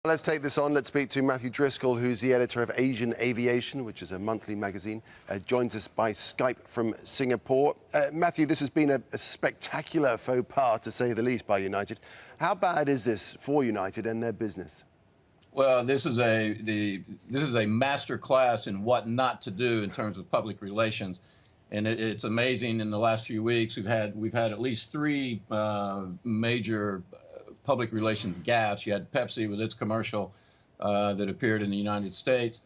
Let's take this on. Let's speak to Matthew Driskill, who's the editor of Aviation, which is a monthly magazine. Joins us by Skype from Singapore. Matthew, this has been a spectacular faux pas, to say the least, by United. How bad is this for United and their business? Well, this is a master class in what not to do in terms of public relations, and it's amazing. In the last few weeks, we've had at least three major public relations gaffes. You had Pepsi with its commercial that appeared in the United States.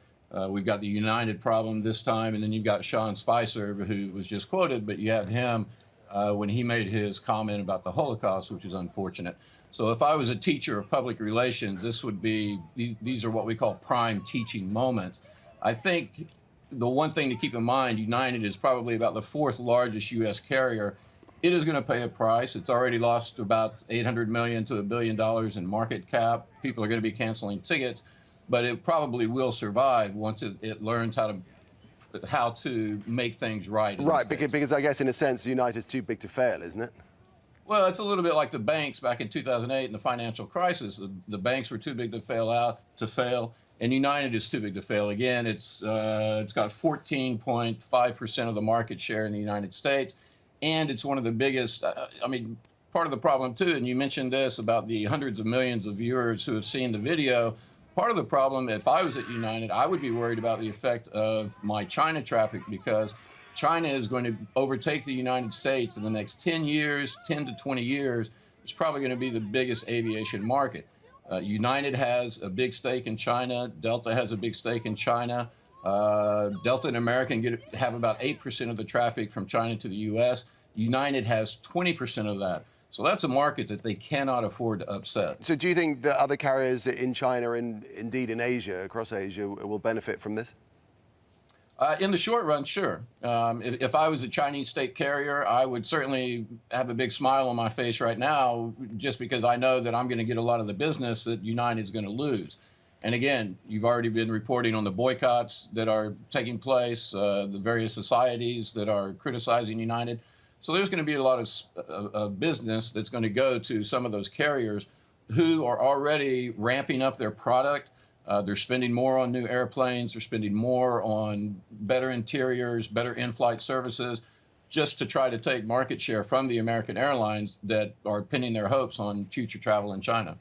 We've got the United problem this time, and then you've got Sean Spicer, who was just quoted, but you have him when he made his comment about the Holocaust, which is unfortunate. So if I was a teacher of public relations, these are what we call prime teaching moments. I think the one thing to keep in mind, United is probably about the fourth largest U.S. carrier. It is going to pay a price. It's already lost about $800 million to $1 billion in market cap. People are going to be canceling tickets, but it probably will survive once it learns how to make things right. Right, because I guess in a sense, United's too big to fail, isn't it? Well, it's a little bit like the banks back in 2008 in the financial crisis. The banks were too big to fail, and United is too big to fail. Again, it's got 14.5% of the market share in the United States. And it's one of the biggest, part of the problem too, and you mentioned this about the hundreds of millions of viewers who have seen the video. Part of the problem, if I was at United, I would be worried about the effect of my China traffic, because China is going to overtake the United States in the next 10 years, 10 to 20 years. It's probably going to be the biggest aviation market. United has a big stake in China. Delta has a big stake in China. Delta and American have about 8% of the traffic from China to the U.S. United has 20% of that. So that's a market that they cannot afford to upset. So do you think that other carriers in China and indeed in Asia, across Asia, will benefit from this? In the short run, sure. If I was a Chinese state carrier, I would certainly have a big smile on my face right now, just because I know that I'm going to get a lot of the business that United's going to lose. And again, you've already been reporting on the boycotts that are taking place, the various societies that are criticizing United. So there's going to be a lot of business that's going to go to some of those carriers who are already ramping up their product. They're spending more on new airplanes. They're spending more on better interiors, better in-flight services, just to try to take market share from the American airlines that are pinning their hopes on future travel in China.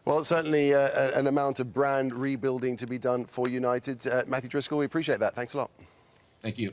Well, certainly an amount of brand rebuilding to be done for United. Matthew Driskill, we appreciate that. Thanks a lot. Thank you.